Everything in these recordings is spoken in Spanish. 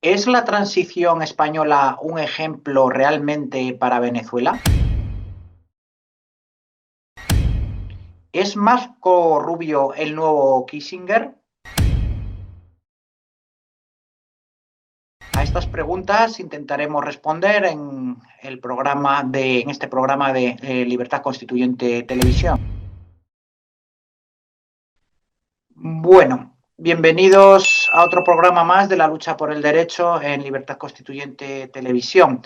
¿Es la transición española un ejemplo realmente para Venezuela? ¿Es Marco Rubio el nuevo Kissinger? A estas preguntas intentaremos responder en este programa de Libertad Constituyente Televisión. Bueno, bienvenidos a otro programa más de la lucha por el derecho en Libertad Constituyente Televisión.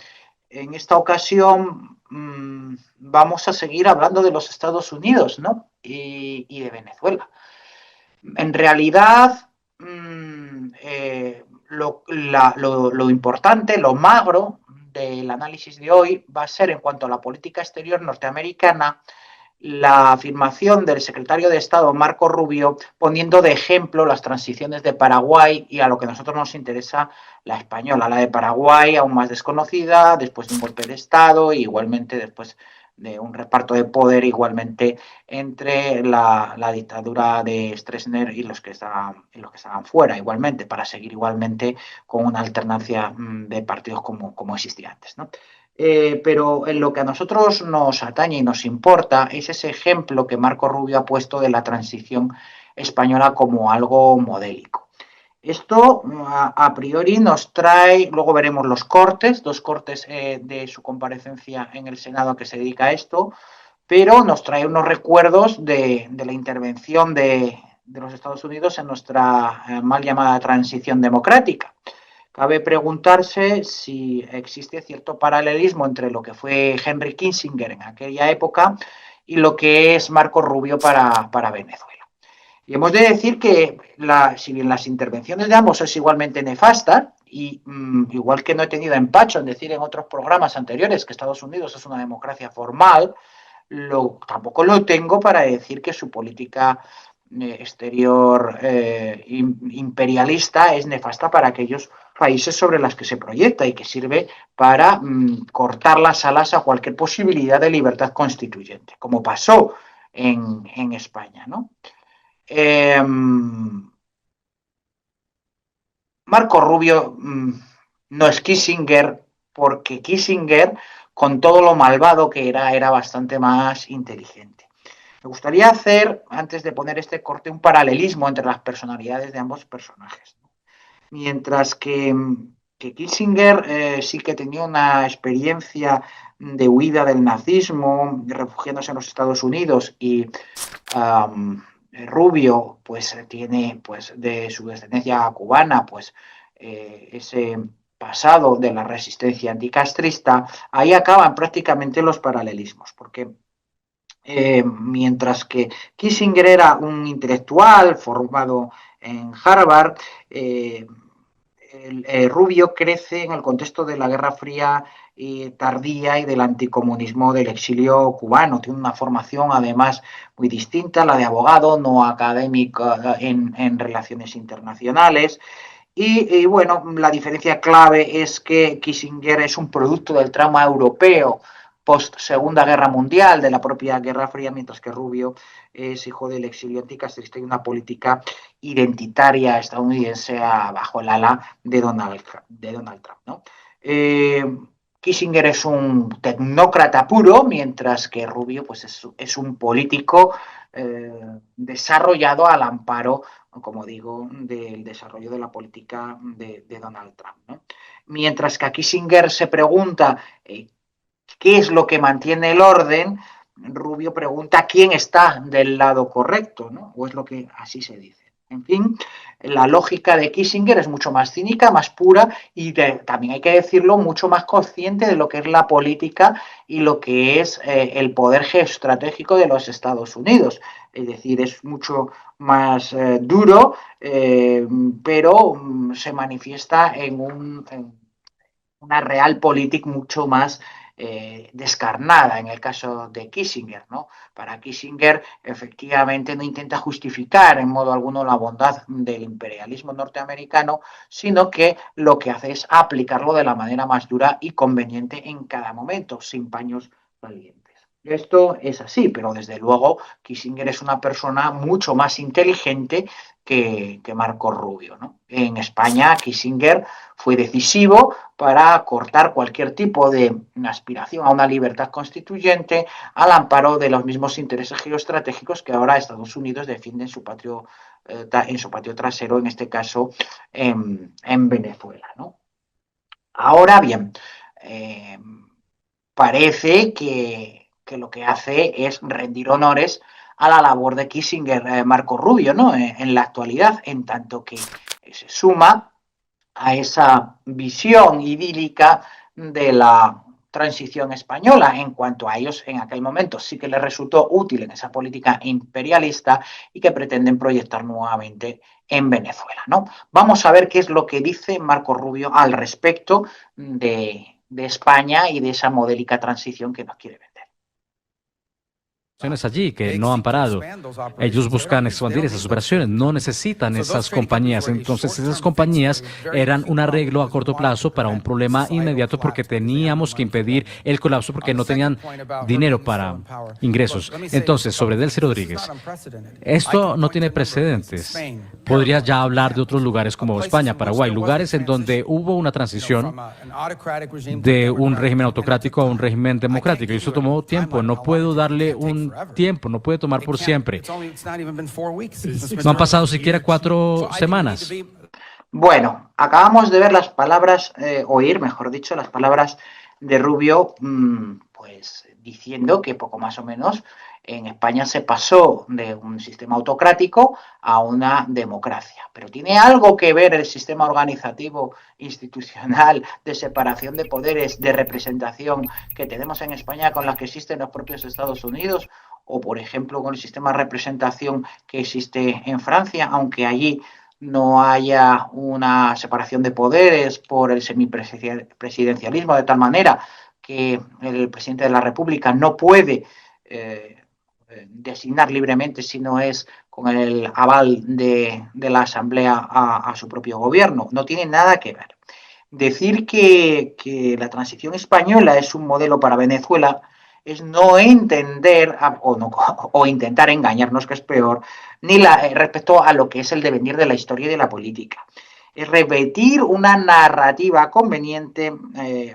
En esta ocasión vamos a seguir hablando de los Estados Unidos, ¿no? Y de Venezuela. En realidad, lo importante, lo magro del análisis de hoy va a ser en cuanto a la política exterior norteamericana, la afirmación del secretario de Estado Marco Rubio poniendo de ejemplo las transiciones de Paraguay y a lo que a nosotros nos interesa la española, la de Paraguay aún más desconocida, después de un golpe de Estado e igualmente después de un reparto de poder igualmente entre la dictadura de Stroessner y los que estaban fuera igualmente, para seguir igualmente con una alternancia de partidos como existía antes, ¿no? Pero en lo que a nosotros nos atañe y nos importa es ese ejemplo que Marco Rubio ha puesto de la transición española como algo modélico. Esto a priori nos trae, luego veremos los cortes, dos cortes de su comparecencia en el Senado que se dedica a esto, pero nos trae unos recuerdos de la intervención de los Estados Unidos en nuestra mal llamada transición democrática. Cabe preguntarse si existe cierto paralelismo entre lo que fue Henry Kissinger en aquella época y lo que es Marco Rubio para Venezuela. Y hemos de decir que, si bien las intervenciones de ambos es igualmente nefasta, y igual que no he tenido empacho en decir en otros programas anteriores que Estados Unidos es una democracia formal, tampoco lo tengo para decir que su política exterior imperialista es nefasta para aquellos países sobre los que se proyecta y que sirve para cortar las alas a cualquier posibilidad de libertad constituyente, como pasó en España, ¿no? Marco Rubio no es Kissinger porque Kissinger, con todo lo malvado que era bastante más inteligente. Me gustaría hacer, antes de poner este corte, un paralelismo entre las personalidades de ambos personajes. Mientras que Kissinger sí que tenía una experiencia de huida del nazismo, refugiándose en los Estados Unidos, y Rubio pues tiene pues de su descendencia cubana pues ese pasado de la resistencia anticastrista. Ahí acaban prácticamente los paralelismos, porque mientras que Kissinger era un intelectual formado en Harvard, Rubio crece en el contexto de la Guerra Fría tardía y del anticomunismo del exilio cubano. Tiene una formación además muy distinta, la de abogado, no académico en relaciones internacionales. Y bueno, la diferencia clave es que Kissinger es un producto del trauma europeo post Segunda Guerra Mundial, de la propia Guerra Fría, mientras que Rubio es hijo del exilio anticastrista y una política identitaria estadounidense bajo el ala de Donald Trump, ¿no? Kissinger es un tecnócrata puro, mientras que Rubio pues, es un político desarrollado al amparo, como digo, del desarrollo de la política de Donald Trump, ¿no? Mientras que a Kissinger se pregunta qué es lo que mantiene el orden, Rubio pregunta quién está del lado correcto, ¿no? O es lo que así se dice. En fin, la lógica de Kissinger es mucho más cínica, más pura y también hay que decirlo, mucho más consciente de lo que es la política y lo que es el poder geoestratégico de los Estados Unidos. Es decir, es mucho más duro, pero se manifiesta en una realpolitik mucho más descarnada en el caso de Kissinger, ¿no? Para Kissinger, efectivamente, no intenta justificar en modo alguno la bondad del imperialismo norteamericano, sino que lo que hace es aplicarlo de la manera más dura y conveniente en cada momento, sin paños calientes. Esto es así, pero desde luego Kissinger es una persona mucho más inteligente que Marco Rubio, ¿no? En España, Kissinger fue decisivo para cortar cualquier tipo de aspiración a una libertad constituyente al amparo de los mismos intereses geoestratégicos que ahora Estados Unidos defiende en su patio trasero, en este caso en Venezuela, ¿no? Ahora bien, parece que lo que hace es rendir honores a la labor de Kissinger, Marco Rubio, ¿no? En la actualidad, en tanto que se suma a esa visión idílica de la transición española. En cuanto a ellos, en aquel momento sí que les resultó útil en esa política imperialista y que pretenden proyectar nuevamente en Venezuela, ¿no? Vamos a ver qué es lo que dice Marco Rubio al respecto de España y de esa modélica transición que nos quiere vender. Allí que no han parado. Ellos buscan expandir esas operaciones, no necesitan esas compañías. Entonces esas compañías eran un arreglo a corto plazo para un problema inmediato porque teníamos que impedir el colapso porque no tenían dinero para ingresos. Entonces, sobre Delcy Rodríguez, esto no tiene precedentes. Podría ya hablar de otros lugares como España, Paraguay, lugares en donde hubo una transición de un régimen autocrático a un régimen democrático. Y eso tomó tiempo. No puedo darle un tiempo, no puede tomar por siempre. No han pasado siquiera 4 semanas. Bueno, acabamos de ver las palabras, oír, mejor dicho, las palabras de Rubio, pues diciendo que poco más o menos en España se pasó de un sistema autocrático a una democracia. Pero ¿tiene algo que ver el sistema organizativo, institucional, de separación de poderes, de representación que tenemos en España con la que existe en los propios Estados Unidos? O, por ejemplo, con el sistema de representación que existe en Francia, aunque allí no haya una separación de poderes por el semipresidencialismo, de tal manera que el presidente de la República no puede designar libremente si no es con el aval de la Asamblea a su propio gobierno. No tiene nada que ver. Decir que la transición española es un modelo para Venezuela es no entender o intentar engañarnos, que es peor, respecto a lo que es el devenir de la historia y de la política. Es repetir una narrativa conveniente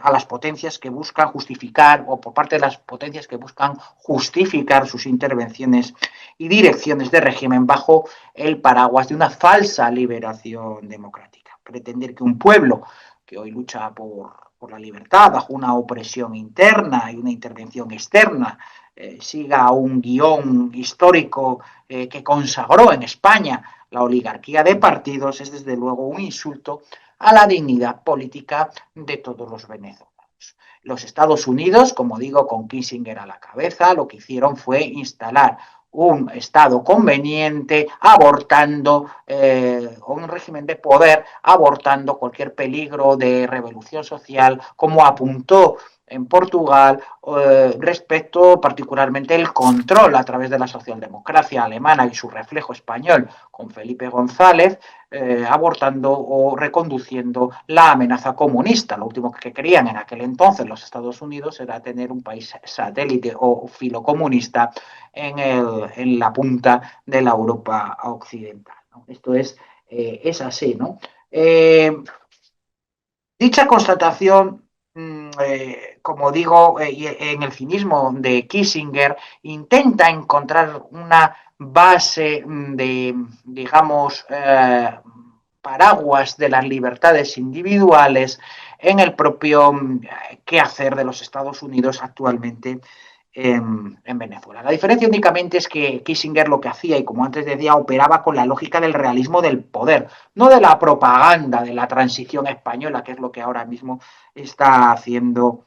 a las potencias que buscan justificar, o por parte de las potencias que buscan justificar sus intervenciones y direcciones de régimen bajo el paraguas de una falsa liberación democrática. Pretender que un pueblo que hoy lucha por la libertad bajo una opresión interna y una intervención externa, siga un guión histórico que consagró en España la oligarquía de partidos, es desde luego un insulto a la dignidad política de todos los venezolanos. Los Estados Unidos, como digo, con Kissinger a la cabeza, lo que hicieron fue instalar un Estado conveniente, abortando un régimen de poder, abortando cualquier peligro de revolución social, como apuntó en Portugal, respecto particularmente el control a través de la socialdemocracia alemana y su reflejo español con Felipe González, abortando o reconduciendo la amenaza comunista. Lo último que querían en aquel entonces los Estados Unidos era tener un país satélite o filocomunista en la punta de la Europa occidental, ¿no? Esto es así, ¿no? Dicha constatación, como digo, en el cinismo de Kissinger, intenta encontrar una base de, digamos, paraguas de las libertades individuales en el propio quehacer de los Estados Unidos actualmente en Venezuela. La diferencia únicamente es que Kissinger lo que hacía, y como antes decía, operaba con la lógica del realismo del poder, no de la propaganda de la transición española, que es lo que ahora mismo está haciendo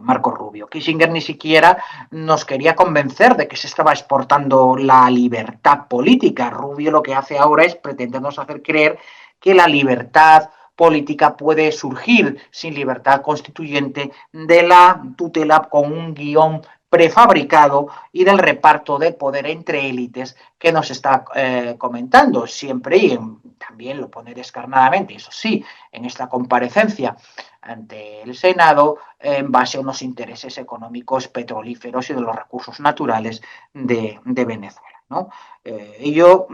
Marco Rubio. Kissinger ni siquiera nos quería convencer de que se estaba exportando la libertad política. Rubio lo que hace ahora es pretendernos hacer creer que la libertad política puede surgir sin libertad constituyente de la tutela con un guión prefabricado y del reparto del poder entre élites que nos está comentando siempre, y también lo pone descarnadamente, eso sí, en esta comparecencia ante el Senado, en base a unos intereses económicos petrolíferos y de los recursos naturales de Venezuela. ¿no? Y yo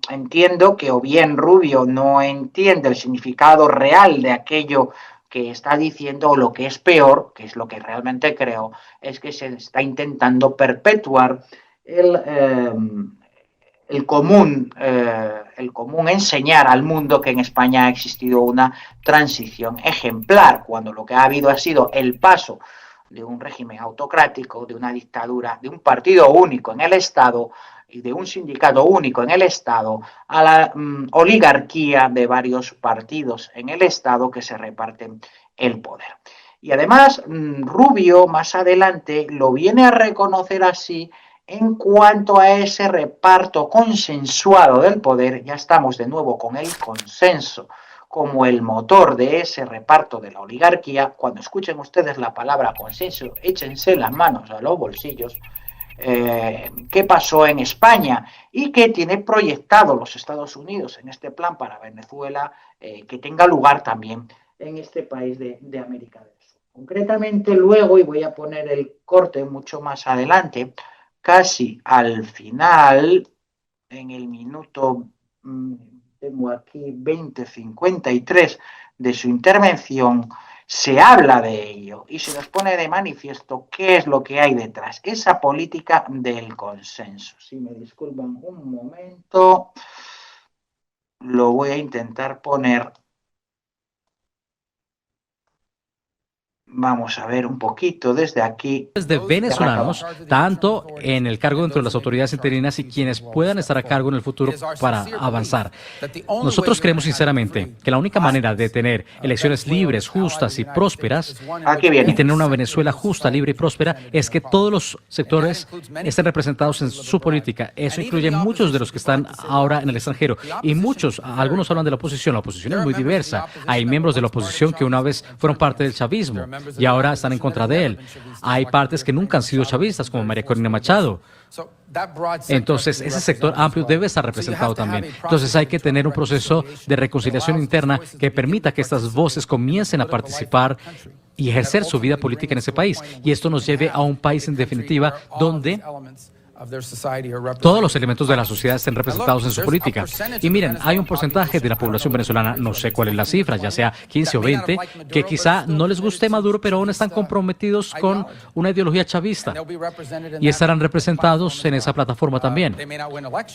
entiendo que o bien Rubio no entiende el significado real de aquello que está diciendo, o lo que es peor, que es lo que realmente creo, es que se está intentando perpetuar el, eh, el común enseñar al mundo que en España ha existido una transición ejemplar, cuando lo que ha habido ha sido el paso de un régimen autocrático, de una dictadura, de un partido único en el Estado y de un sindicato único en el Estado, a la oligarquía de varios partidos en el Estado que se reparten el poder. Y además, Rubio más adelante lo viene a reconocer así en cuanto a ese reparto consensuado del poder. Ya estamos de nuevo con el consenso como el motor de ese reparto de la oligarquía. Cuando escuchen ustedes la palabra consenso, échense las manos a los bolsillos. ¿Qué pasó en España y qué tiene proyectado los Estados Unidos en este plan para Venezuela, que tenga lugar también en este país de América del Sur? Concretamente luego, y voy a poner el corte mucho más adelante, casi al final, en el minuto, tengo aquí 20:53 de su intervención, se habla de ello y se nos pone de manifiesto qué es lo que hay detrás, esa política del consenso. Si me disculpan un momento, lo voy a intentar poner. Vamos a ver un poquito desde aquí. De venezolanos, tanto en el cargo dentro de las autoridades interinas y quienes puedan estar a cargo en el futuro para avanzar. Nosotros creemos sinceramente que la única manera de tener elecciones libres, justas y prósperas y tener una Venezuela justa, libre y próspera es que todos los sectores estén representados en su política. Eso incluye muchos de los que están ahora en el extranjero y muchos, algunos hablan de la oposición es muy diversa. Hay miembros de la oposición que una vez fueron parte del chavismo y ahora están en contra de él. Hay partes que nunca han sido chavistas, como María Corina Machado. Entonces, ese sector amplio debe estar representado también. Entonces, hay que tener un proceso de reconciliación interna que permita que estas voces comiencen a participar y ejercer su vida política en ese país. Y esto nos lleve a un país, en definitiva, donde todos los elementos de la sociedad estén representados en su política. Y miren, hay un porcentaje de la población venezolana, no sé cuál es la cifra, ya sea 15 o 20, que quizá no les guste Maduro, pero aún están comprometidos con una ideología chavista y estarán representados en esa plataforma también.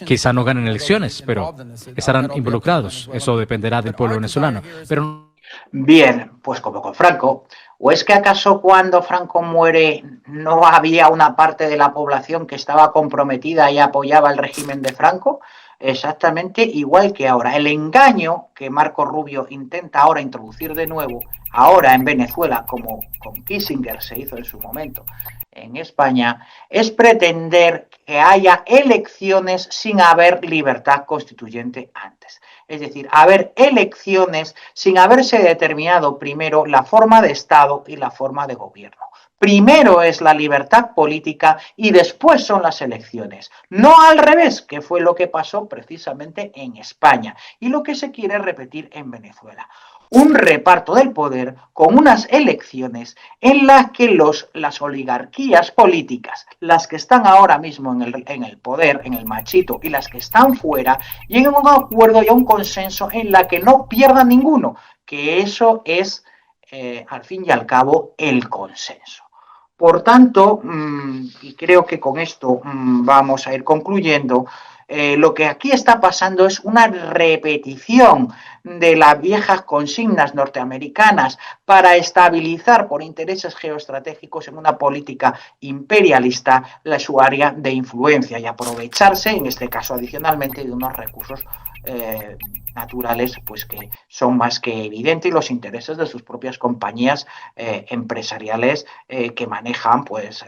Quizá no ganen elecciones, pero estarán involucrados. Eso dependerá del pueblo venezolano. Pero bien, pues como con Franco, ¿o es que acaso cuando Franco muere no había una parte de la población que estaba comprometida y apoyaba el régimen de Franco? Exactamente igual que ahora. El engaño que Marco Rubio intenta ahora introducir de nuevo, ahora en Venezuela, como con Kissinger se hizo en su momento en España, es pretender que haya elecciones sin haber libertad constituyente antes. Es decir, haber elecciones sin haberse determinado primero la forma de Estado y la forma de gobierno. Primero es la libertad política y después son las elecciones. No al revés, que fue lo que pasó precisamente en España y lo que se quiere repetir en Venezuela. Un reparto del poder con unas elecciones en las que las oligarquías políticas, las que están ahora mismo en el poder, en el machito, y las que están fuera, lleguen a un acuerdo y a un consenso en la que no pierda ninguno, que eso es, al fin y al cabo, el consenso. Por tanto, y creo que con esto vamos a ir concluyendo, lo que aquí está pasando es una repetición de las viejas consignas norteamericanas para estabilizar por intereses geoestratégicos en una política imperialista su área de influencia y aprovecharse, en este caso adicionalmente, de unos recursos naturales pues que son más que evidentes y los intereses de sus propias compañías empresariales que manejan pues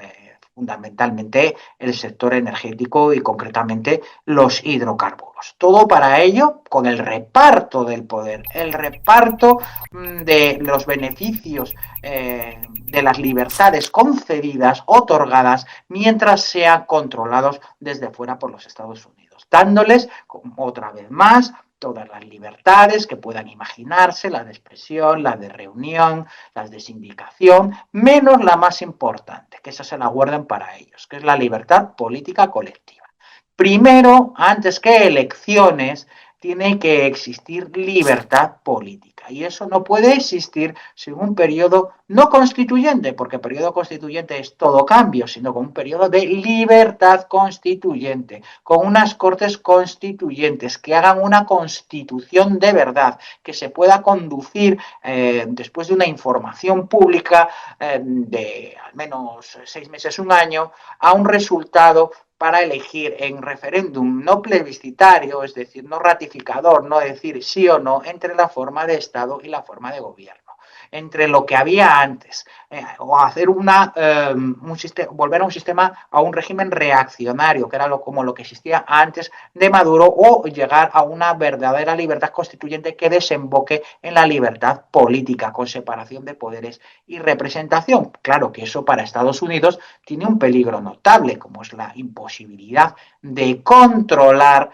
fundamentalmente el sector energético y concretamente los hidrocarburos. Todo para ello con el reparto del poder, el reparto de los beneficios de las libertades concedidas, otorgadas, mientras sean controlados desde fuera por los Estados Unidos, dándoles, otra vez más, todas las libertades que puedan imaginarse, la de expresión, la de reunión, las de sindicación, menos la más importante, que esa se la guardan para ellos, que es la libertad política colectiva. Primero, antes que elecciones, tiene que existir libertad política. Y eso no puede existir sin un periodo no constituyente, porque periodo constituyente es todo cambio, sino con un periodo de libertad constituyente, con unas cortes constituyentes que hagan una constitución de verdad, que se pueda conducir después de una información pública de al menos 6 meses, un año, a un resultado para elegir en referéndum no plebiscitario, es decir, no ratificador, no decir sí o no, entre la forma de Estado y la forma de gobierno, entre lo que había antes, o hacer volver a un sistema, a un régimen reaccionario, que era como lo que existía antes de Maduro, o llegar a una verdadera libertad constituyente que desemboque en la libertad política, con separación de poderes y representación. Claro que eso para Estados Unidos tiene un peligro notable, como es la imposibilidad de controlar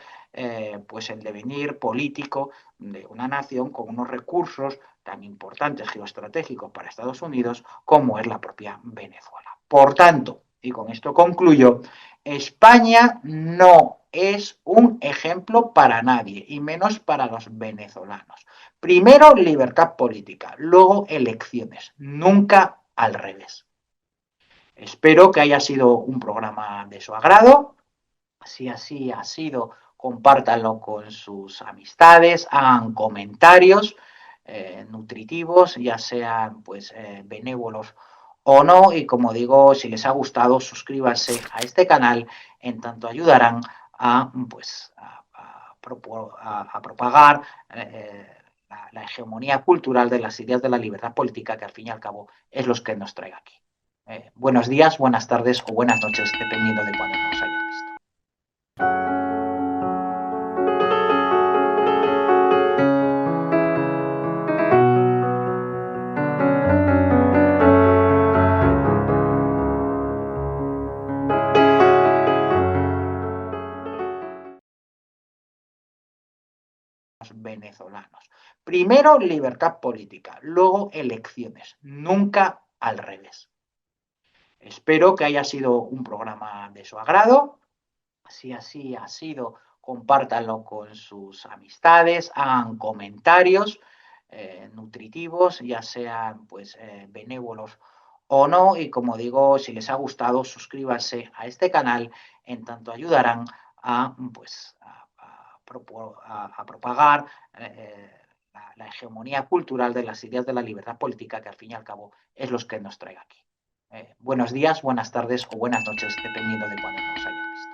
pues el devenir político de una nación con unos recursos tan importantes geoestratégicos para Estados Unidos como es la propia Venezuela. Por tanto, y con esto concluyo, España no es un ejemplo para nadie, y menos para los venezolanos. Primero, libertad política, luego elecciones, nunca al revés. Espero que haya sido un programa de su agrado. Si así ha sido, compártanlo con sus amistades, hagan comentarios nutritivos, ya sean pues benévolos o no. Y como digo, si les ha gustado, suscríbanse a este canal, en tanto ayudarán a, pues, a propagar la hegemonía cultural de las ideas de la libertad política, que al fin y al cabo es lo que nos trae aquí. Buenos días, buenas tardes o buenas noches, dependiendo de cuándo nos hayan visto. Venezolanos. Primero, libertad política, luego elecciones, nunca al revés. Espero que haya sido un programa de su agrado. Si así ha sido, compártanlo con sus amistades, hagan comentarios nutritivos, ya sean pues benévolos o no. Y como digo, si les ha gustado, suscríbanse a este canal, en tanto ayudarán a, pues, a propagar la hegemonía cultural de las ideas de la libertad política, que al fin y al cabo es lo que nos trae aquí. Buenos días, buenas tardes o buenas noches, dependiendo de cuándo nos hayan visto.